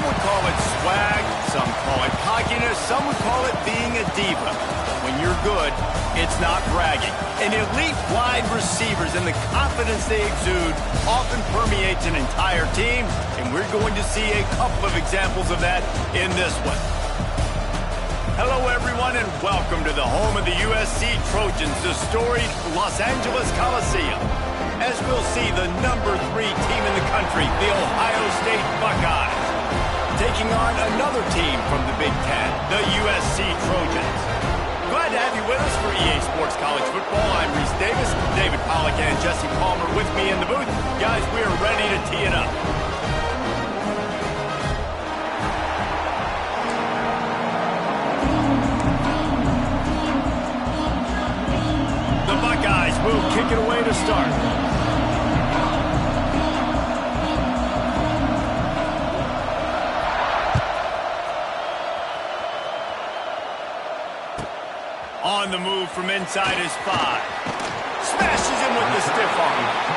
would call it swag, some call it cockiness, some would call it being a diva. But when you're good, it's not bragging. And elite wide receivers and the confidence they exude often permeates an entire team, and we're going to see a couple of examples of that in this one. Hello, everyone, and welcome to the home of the USC Trojans, the storied Los Angeles Coliseum. As we'll see, the #3 team in the country, the Ohio State Buckeyes, taking on another team from the Big Ten, the USC Trojans. Glad to have you with us for EA Sports College Football. I'm Reese Davis, David Pollack and Jesse Palmer with me in the booth. Guys, we are ready to tee it up. The Buckeyes will kick it away to start. On the move from inside his 5. Smashes him with the stiff arm.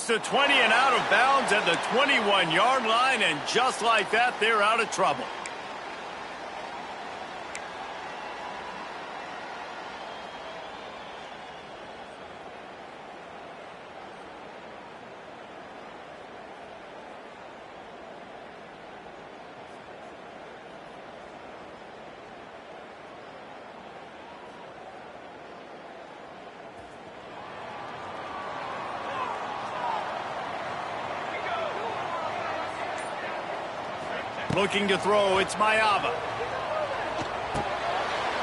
To 20 and out of bounds at the 21-yard line, and just like that, they're out of trouble. Looking to throw, it's Mayava.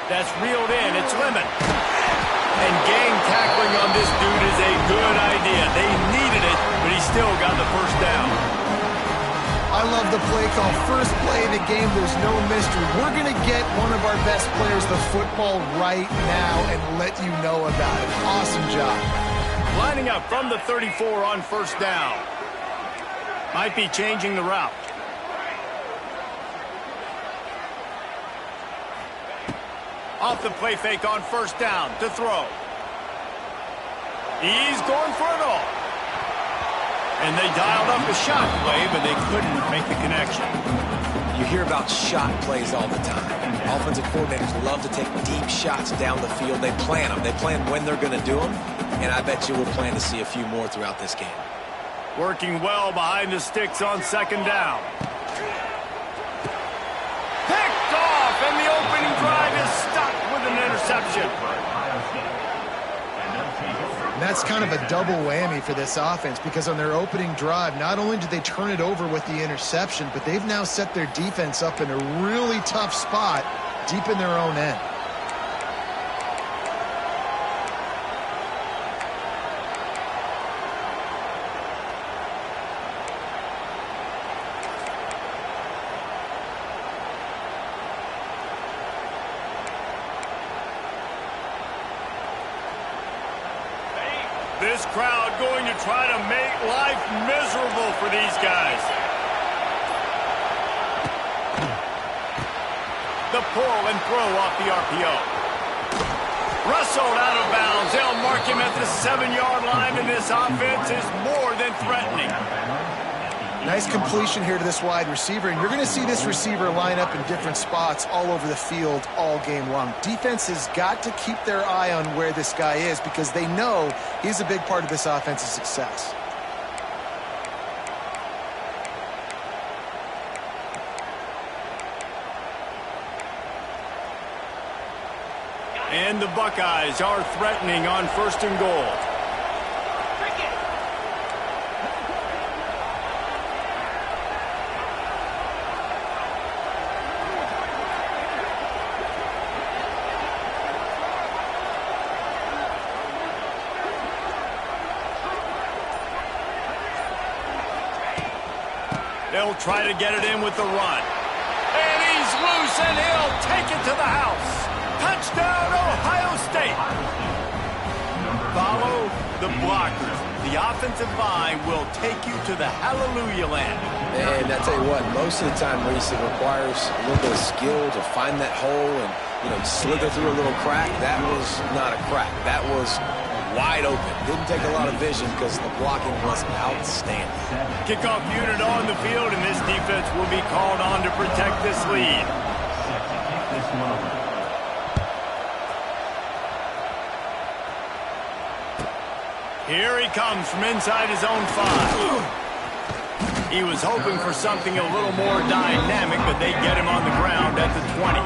That's reeled in, it's Lemon. And gang tackling on this dude is a good idea. They needed it, but he still got the first down. I love the play call. First play of the game, there's no mystery. We're going to get one of our best players the football right now and let you know about it. Awesome job. Lining up from the 34 on first down. Might be changing the route. Off the play fake on first down to throw. He's going for it all. And they dialed up a shot play, but they couldn't make the connection. You hear about shot plays all the time. Offensive coordinators love to take deep shots down the field. They plan them. They plan when they're going to do them. And I bet you we'll plan to see a few more throughout this game. Working well behind the sticks on second down. Picked off, and the opening drive is stopped with an interception. And that's kind of a double whammy for this offense, because on their opening drive, not only did they turn it over with the interception, but they've now set their defense up in a really tough spot deep in their own end. This crowd going to try to make life miserable for these guys. The pull and throw off the RPO. Rustled out of bounds. They'll mark him at the 7-yard line, and this offense is more than threatening. Nice completion here to this wide receiver, and you're going to see this receiver line up in different spots all over the field all game long. Defense has got to keep their eye on where this guy is because they know he's a big part of this offense's success. And the Buckeyes are threatening on 1st and goal. They'll try to get it in with the run. And he's loose, and he'll take it to the house. Touchdown, Ohio State. Follow the blockers. The offensive line will take you to the hallelujah land. And I tell you what, most of the time, Reese, it requires a little bit of skill to find that hole and, slither through a little crack. That was not a crack. That was wide open. Didn't take a lot of vision because the blocking was outstanding. Kickoff unit on the field, and this defense will be called on to protect this lead. Here he comes from inside his own 5. He was hoping for something a little more dynamic, but they get him on the ground at the 20.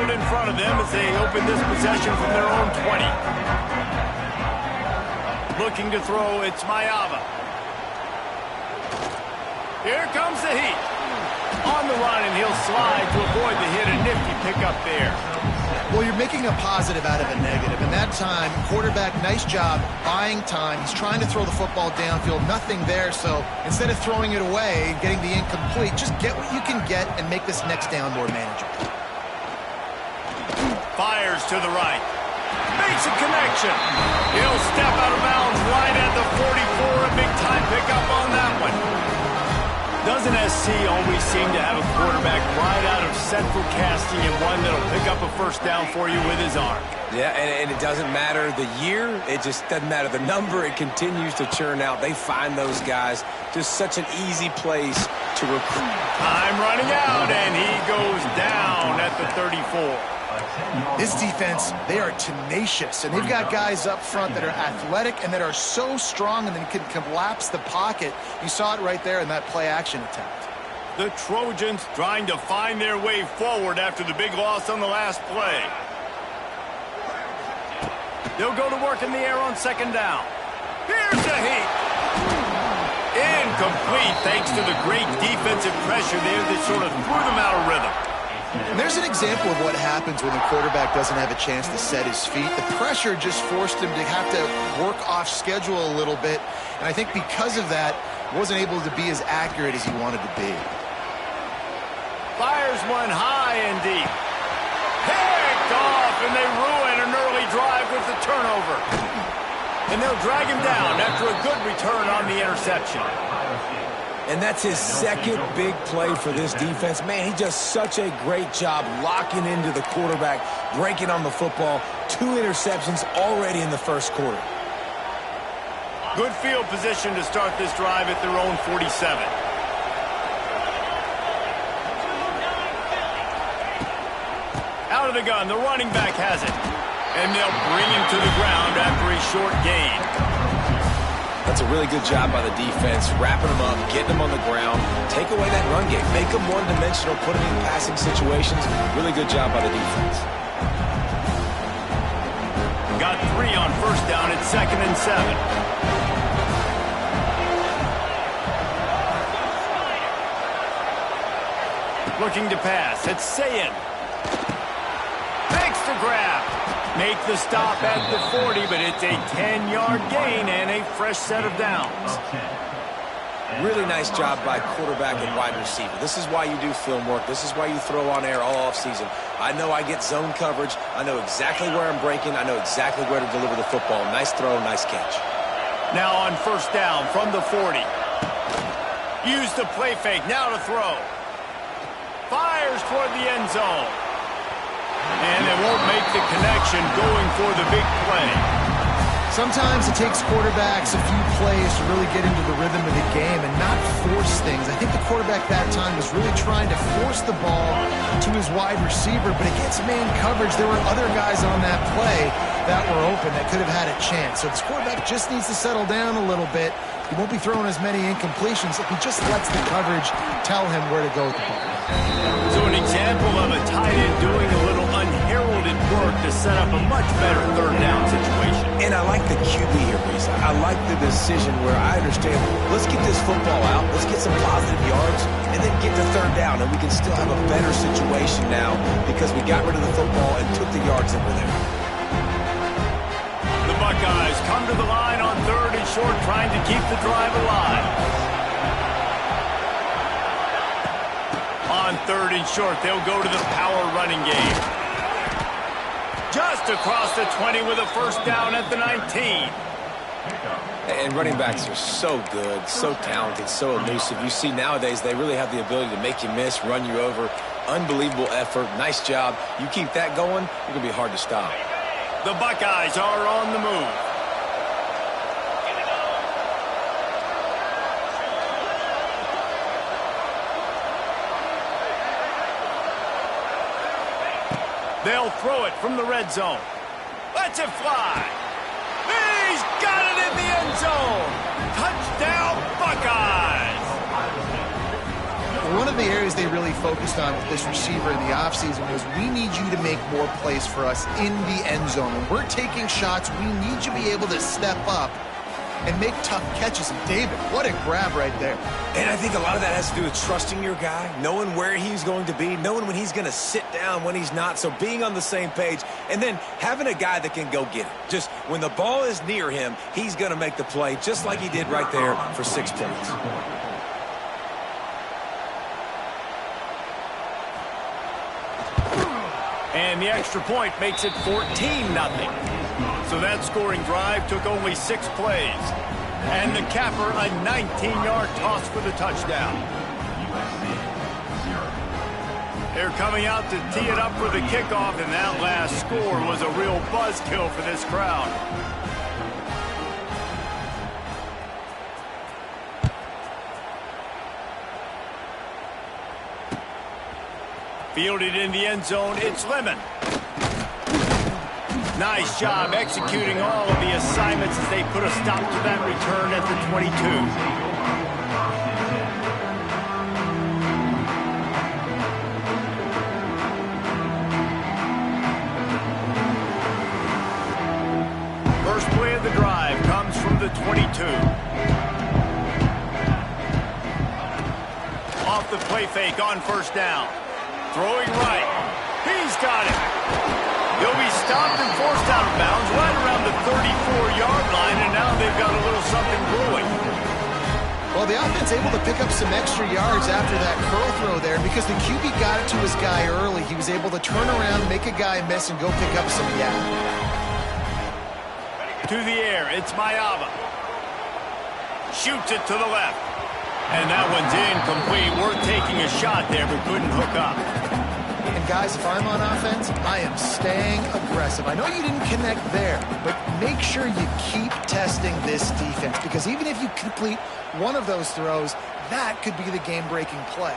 In front of them as they open this possession from their own 20. Looking to throw, it's Mayava. Here comes the heat. On the run, and he'll slide to avoid the hit. A nifty pickup there. Well, you're making a positive out of a negative, and that time, quarterback, nice job buying time. He's trying to throw the football downfield, nothing there, so instead of throwing it away and getting the incomplete, just get what you can get and make this next down more manageable. Fires to the right. Makes a connection. He'll step out of bounds right at the 44. A big-time pickup on that one. Doesn't SC always seem to have a quarterback right out of central casting and one that'll pick up a first down for you with his arm? Yeah, and it doesn't matter the year. It just doesn't matter the number. It continues to churn out. They find those guys. Just such an easy place to recruit. Time running out, and he goes down at the 34. This defense, they are tenacious, and they've got guys up front that are athletic and that are so strong and they can collapse the pocket. You saw it right there in that play-action attempt. The Trojans trying to find their way forward after the big loss on the last play. They'll go to work in the air on 2nd down. Here's the heat. Incomplete thanks to the great defensive pressure there that sort of threw them out of rhythm. And there's an example of what happens when the quarterback doesn't have a chance to set his feet. The pressure just forced him to have to work off schedule a little bit. And I think because of that, wasn't able to be as accurate as he wanted to be. Fires one high and deep. Picked off, and they ruin an early drive with the turnover. And they'll drag him down after a good return on the interception. And that's his second big play for this defense. Man, he does such a great job locking into the quarterback, breaking on the football. 2 interceptions already in the first quarter. Good field position to start this drive at their own 47. Out of the gun, the running back has it. And they'll bring him to the ground after a short gain. That's a really good job by the defense, wrapping them up, getting them on the ground, take away that run game, make them one-dimensional, put them in passing situations. Really good job by the defense. Got 3 on 1st down at 2nd and 7. Looking to pass. It's Sayin. Makes the grab. Make the stop at the 40, but it's a 10-yard gain and a fresh set of downs. Really nice job by quarterback and wide receiver. This is why you do film work. This is why you throw on air all offseason. I know I get zone coverage. I know exactly where I'm breaking. I know exactly where to deliver the football. Nice throw, nice catch. Now on 1st down from the 40. Use the play fake. Now to throw. Fires toward the end zone. And they won't make the connection going for the big play. Sometimes it takes quarterbacks a few plays to really get into the rhythm of the game and not force things. I think the quarterback that time was really trying to force the ball to his wide receiver, but against man coverage, there were other guys on that play that were open that could have had a chance. So this quarterback just needs to settle down a little bit. He won't be throwing as many incompletions if he just lets the coverage tell him where to go with the ball. So an example of a tight end doing a little unheralded work to set up a much better third down situation. And I like the QB here, Reese. I like the decision where I understand, let's get this football out, let's get some positive yards, and then get to third down, and we can still have a better situation now because we got rid of the football and took the yards that were there. The Buckeyes come to the line on 3rd and short, trying to keep the drive alive. On 3rd and short, they'll go to the power running game. Just across the 20 with a first down at the 19. And running backs are so good, so talented, so elusive. You see nowadays they really have the ability to make you miss, run you over. Unbelievable effort. Nice job. You keep that going, you're going to be hard to stop. The Buckeyes are on the move. They'll throw it from the red zone. Lets it fly. He's got it in the end zone. Touchdown, Buckeyes. One of the areas they really focused on with this receiver in the offseason was we need you to make more plays for us in the end zone. When we're taking shots, we need you to be able to step up and make tough catches. And David, what a grab right there. And I think a lot of that has to do with trusting your guy, knowing where he's going to be, knowing when he's going to sit down, when he's not, so being on the same page, and then having a guy that can go get it. Just when the ball is near him, he's going to make the play, just like he did right there for 6 points. And the extra point makes it 14-0. So that scoring drive took only 6 plays. And the capper, a 19-yard toss for the touchdown. They're coming out to tee it up for the kickoff, and that last score was a real buzzkill for this crowd. Fielded in the end zone, it's Lemon. Nice job executing all of the assignments as they put a stop to that return at the 22. First play of the drive comes from the 22. Off the play fake on first down. Throwing right. He's got it. He'll be stopped and forced out of bounds right around the 34-yard line, and now they've got a little something brewing. Well, the offense able to pick up some extra yards after that curl throw there because the QB got it to his guy early. He was able to turn around, make a guy miss, and go pick up some yak. To the air, it's Mayava. Shoots it to the left. And that one's incomplete. Worth taking a shot there, but couldn't hook up. And guys, if I'm on offense, I am staying aggressive. I know you didn't connect there, but make sure you keep testing this defense because even if you complete one of those throws, that could be the game-breaking play.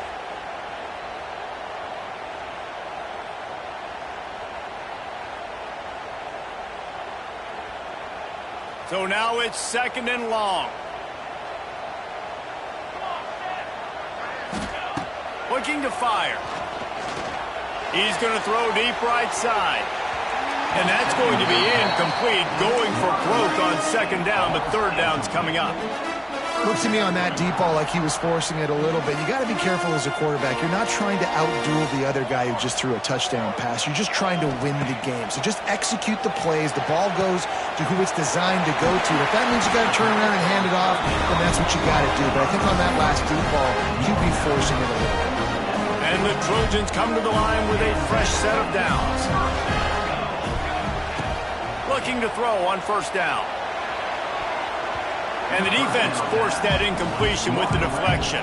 So now it's 2nd and long. Looking to fire. He's going to throw deep right side. And that's going to be incomplete, going for broke on 2nd down, but 3rd down's coming up. Looked to me on that deep ball like he was forcing it a little bit. You got to be careful as a quarterback. You're not trying to outduel the other guy who just threw a touchdown pass. You're just trying to win the game. So just execute the plays. The ball goes to who it's designed to go to. If that means you got to turn around and hand it off, then that's what you got to do. But I think on that last deep ball, you'd be forcing it a little bit. And the Trojans come to the line with a fresh set of downs. Looking to throw on 1st down. And the defense forced that incompletion with the deflection.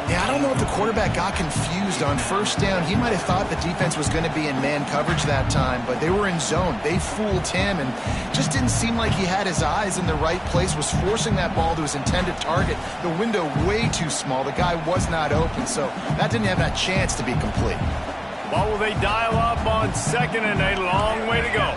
Yeah, I don't know if the quarterback got confused on first down. He might have thought the defense was going to be in man coverage that time, but they were in zone. They fooled him and just didn't seem like he had his eyes in the right place, was forcing that ball to his intended target. The window way too small. The guy was not open, so that didn't have that chance to be complete. What will they dial up on 2nd and a long way to go?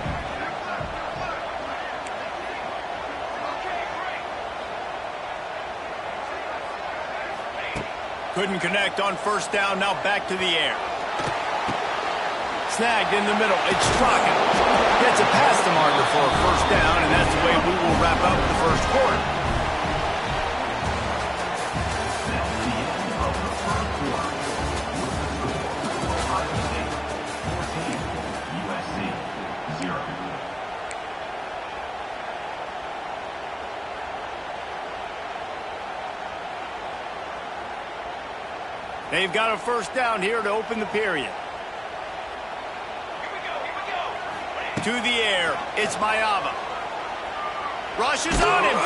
Couldn't connect on first down, now back to the air. Snagged in the middle, it's Strachan. Gets it past the marker for a first down, and that's the way we will wrap up the first quarter. They've got a first down here to open the period. To the air, it's Mayava. Rushes on him.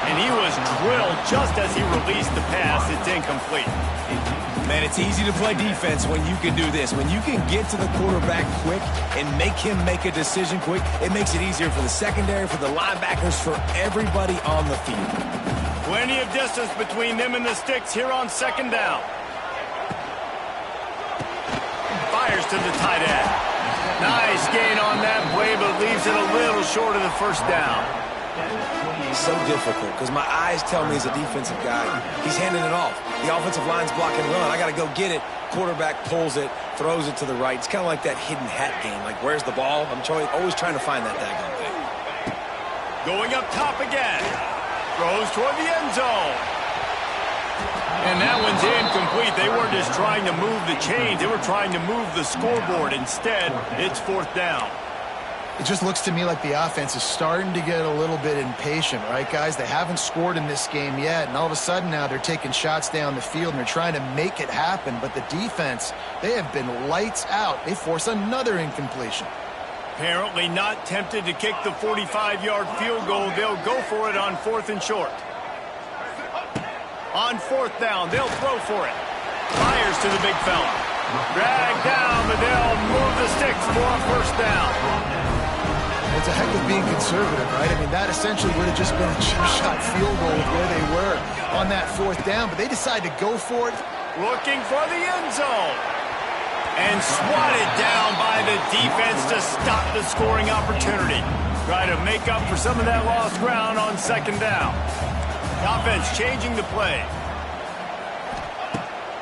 And he was drilled just as he released the pass. It's incomplete. Man, it's easy to play defense when you can do this. When you can get to the quarterback quick and make him make a decision quick, it makes it easier for the secondary, for the linebackers, for everybody on the field. Plenty of distance between them and the sticks here on 2nd down. Fires to the tight end. Nice gain on that play, but leaves it a little short of the first down. It's so difficult because my eyes tell me as a defensive guy, he's handing it off. The offensive line's blocking run. I got to go get it. Quarterback pulls it, throws it to the right. It's kind of like that hidden hat game. Like, where's the ball? I'm always trying to find that daggone thing. Going up top again. Throws toward the end zone. And that one's incomplete. They weren't just trying to move the chains. They were trying to move the scoreboard. Instead, it's 4th down. It just looks to me like the offense is starting to get a little bit impatient, right, guys? They haven't scored in this game yet, and all of a sudden now they're taking shots down the field and they're trying to make it happen. But the defense, they have been lights out. They force another incompletion. Apparently not tempted to kick the 45-yard field goal. They'll go for it on 4th and short. On 4th down, they'll throw for it. Fires to the big fella. Dragged down, but they'll move the sticks for a first down. It's a heck of being conservative, right? I mean, that essentially would have just been a chip shot field goal of where they were on that 4th down, but they decide to go for it. Looking for the end zone. And swatted down by the defense to stop the scoring opportunity. Try to make up for some of that lost ground on 2nd down. Offense changing the play.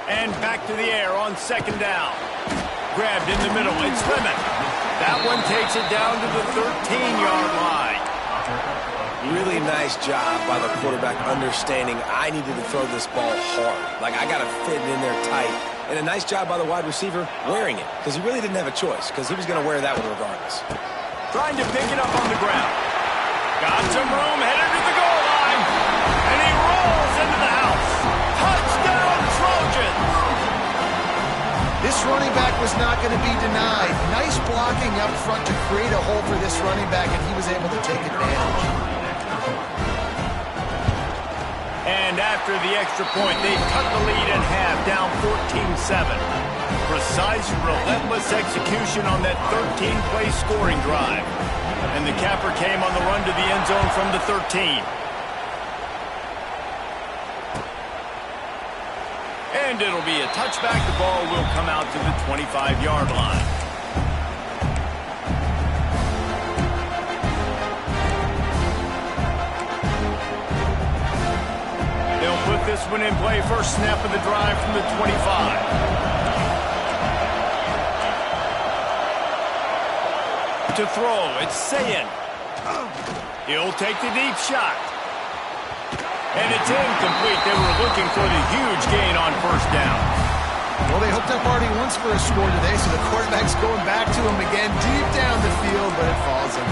And back to the air on 2nd down. Grabbed in the middle. It's Lemon. That one takes it down to the 13-yard line. Really nice job by the quarterback understanding I needed to throw this ball hard. Like, I got to fit it in there tight. And a nice job by the wide receiver wearing it, because he really didn't have a choice, because he was going to wear that one regardless. Trying to pick it up on the ground. Got some room, headed to the goal line. And he rolls into the house. Touchdown, Trojans! This running back was not going to be denied. Nice blocking up front to create a hole for this running back, and he was able to take advantage. And after the extra point, they cut the lead in half, down 14-7. Precise, relentless execution on that 13-play scoring drive. And the capper came on the run to the end zone from the 13. And it'll be a touchback. The ball will come out to the 25-yard line. They'll put this one in play. First snap of the drive from the 25. To throw, it's Sayin. He'll take the deep shot. And it's incomplete. They were looking for the huge gain on first down. Well, they hooked up already once for a score today, so the quarterback's going back to him again deep down the field, but it falls in.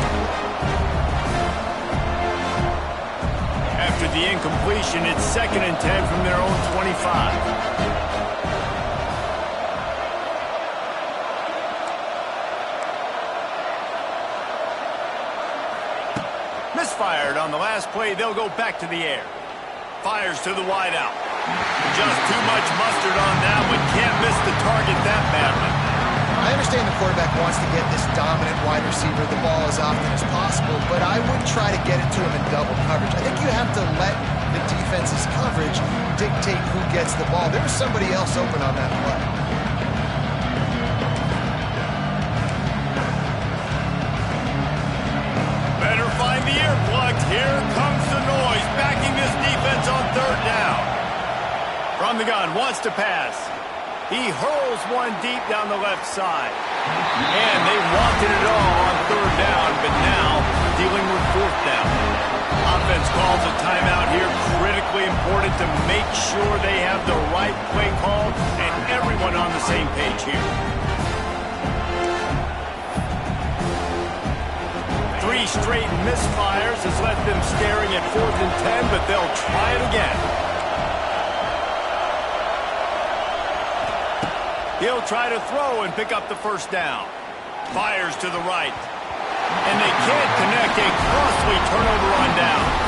After the incompletion, it's 2nd and 10 from their own 25. Misfired on the last play. They'll go back to the air. Fires to the wideout. Just too much mustard on that one. Can't miss the target that badly. I understand the quarterback wants to get this dominant wide receiver the ball as often as possible, but I wouldn't try to get it to him in double coverage. I think you have to let the defense's coverage dictate who gets the ball. There was somebody else open on that play. Better find the earplugs. Here comes the noise, backing this defense on third down. From the gun, wants to pass. He hurls one deep down the left side. And they wanted it all on third down, but now dealing with fourth down. Offense calls a timeout here. Critically important to make sure they have the right play call and everyone on the same page here. 3 straight misfires has left them staring at 4th and 10, but they'll try it again. He'll try to throw and pick up the first down. Fires to the right. And they can't connect. A costly turnover on downs.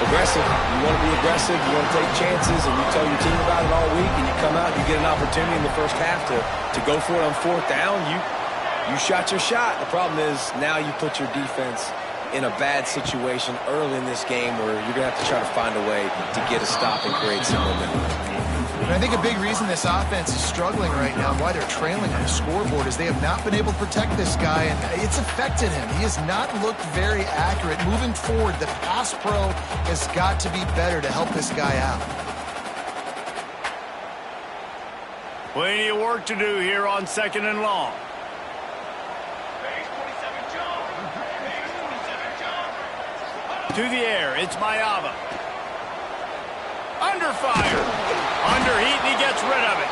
Aggressive. You want to be aggressive. You want to take chances, and you tell your team about it all week, and you come out and you get an opportunity in the first half to go for it on 4th down. You shot your shot. The problem is now you put your defense in a bad situation early in this game where you're going to have to try to find a way to get a stop and create some momentum. And I think a big reason this offense is struggling right now, why they're trailing on the scoreboard, is they have not been able to protect this guy, and it's affected him. He has not looked very accurate. Moving forward, the pass pro has got to be better to help this guy out. Plenty of work to do here on 2nd and long. To the air, it's Mayava. Under fire. Under heat, and he gets rid of it.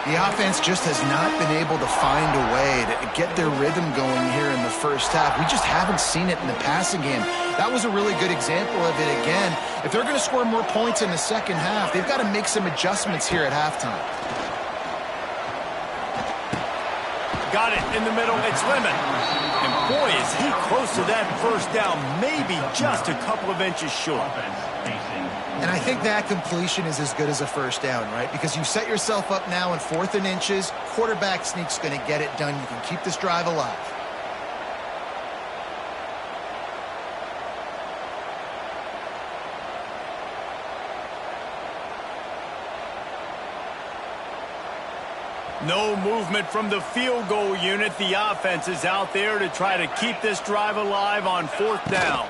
The offense just has not been able to find a way to get their rhythm going here in the first half. We just haven't seen it in the passing game. That was a really good example of it again. If they're going to score more points in the second half, they've got to make some adjustments here at halftime. Got it in the middle. It's Lemon. And boy, is he close to that first down. Maybe just a couple of inches short. And I think that completion is as good as a first down, right? Because you set yourself up now in 4th and inches. Quarterback sneak's going to get it done. You can keep this drive alive. No movement from the field goal unit. The offense is out there to try to keep this drive alive on 4th down.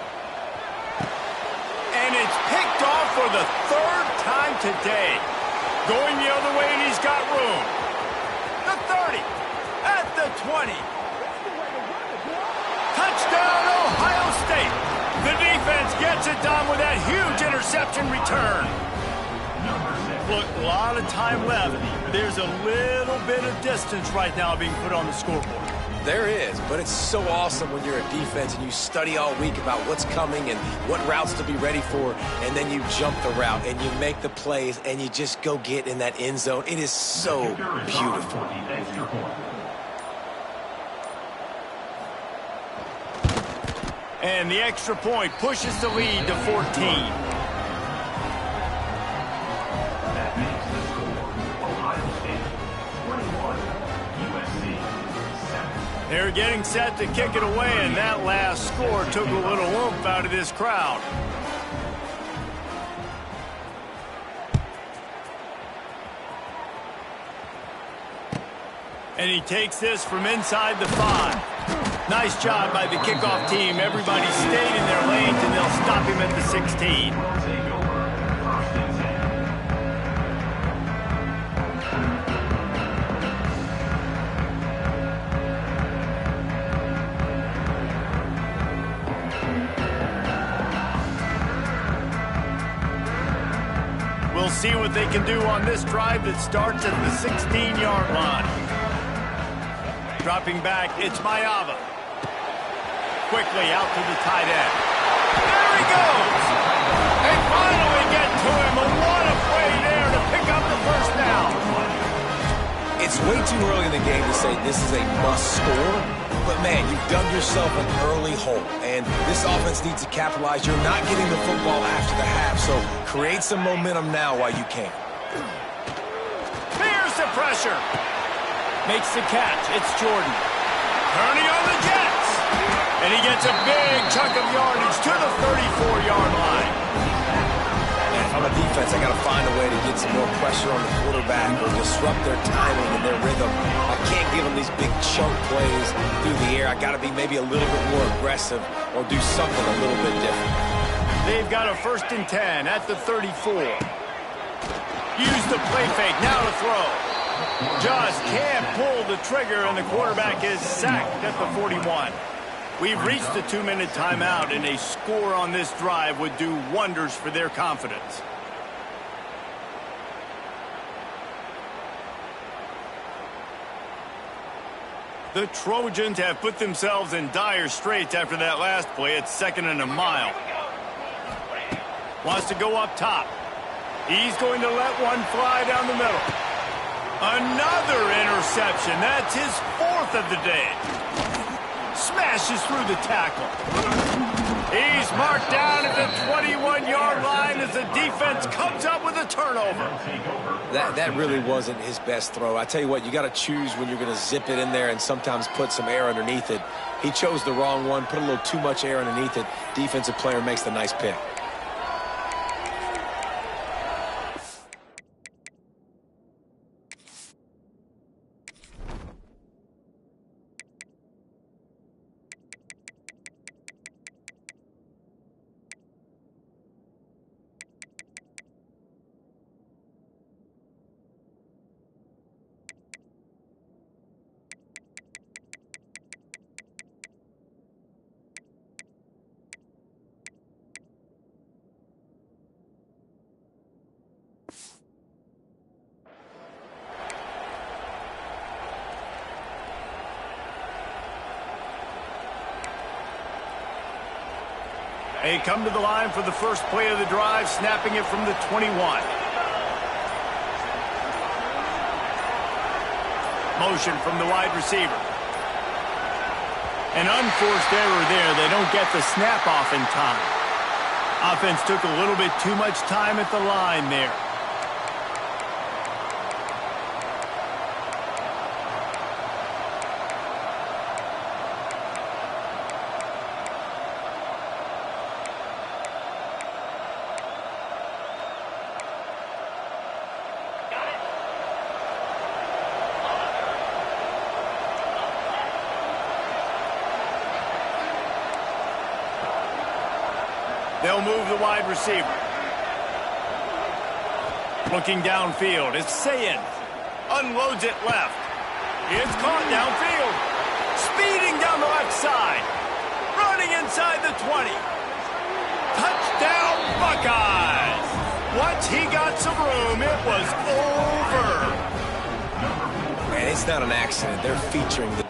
And it's picked off for the 3rd time today. Going the other way, and he's got room. The 30, at the 20. Touchdown, Ohio State. The defense gets it done with that huge interception return. Look, a lot of time left. There's a little bit of distance right now being put on the scoreboard. There is, but it's so awesome when you're a defense and you study all week about what's coming and what routes to be ready for, and then you jump the route and you make the plays and you just go get in that end zone. It is so beautiful. And the extra point pushes the lead to 14. They're getting set to kick it away, and that last score took a little oomph out of this crowd. And he takes this from inside the 5. Nice job by the kickoff team. Everybody stayed in their lanes, and they'll stop him at the 16. We'll see what they can do on this drive that starts at the 16-yard line. Dropping back, it's Mayava. Quickly out to the tight end. There he goes! They finally get to him. What a play there to pick up the first down. It's way too early in the game to say this is a must score. But, man, you've dug yourself an early hole, and this offense needs to capitalize. You're not getting the football after the half, so Create some momentum now while you can. Here's the pressure. Makes the catch. It's Jordan. Turning on the Jets. And he gets a big chunk of yardage to the 34-yard line. And if I'm a defense, I got to find a way to get some more pressure on the quarterback or disrupt their timing and their rhythm. I can't give them these big chunk plays through the air. I got to be maybe a little bit more aggressive or do something a little bit different. They've got a 1st and 10 at the 34. Use the play fake now to throw. Just can't pull the trigger, and the quarterback is sacked at the 41. We've reached the 2-minute timeout, and a score on this drive would do wonders for their confidence. The Trojans have put themselves in dire straits after that last play. It's 2nd and a mile. Wants to go up top. He's going to let one fly down the middle. Another interception. That's his 4th of the day. Smashes through the tackle. He's marked down at the 21-yard line as the defense comes up with a turnover. That really wasn't his best throw. I tell you what, you got to choose when you're going to zip it in there and sometimes put some air underneath it. He chose the wrong one, put a little too much air underneath it. Defensive player makes the nice pick. They come to the line for the first play of the drive, snapping it from the 21. Motion from the wide receiver. An unforced error there. They don't get the snap off in time. Offense took a little bit too much time at the line there. They'll move the wide receiver. Looking downfield, it's Sayin. Unloads it left. It's caught downfield. Speeding down the left side. Running inside the 20. Touchdown, Buckeyes! Once he got some room, it was over. Man, it's not an accident. They're featuring the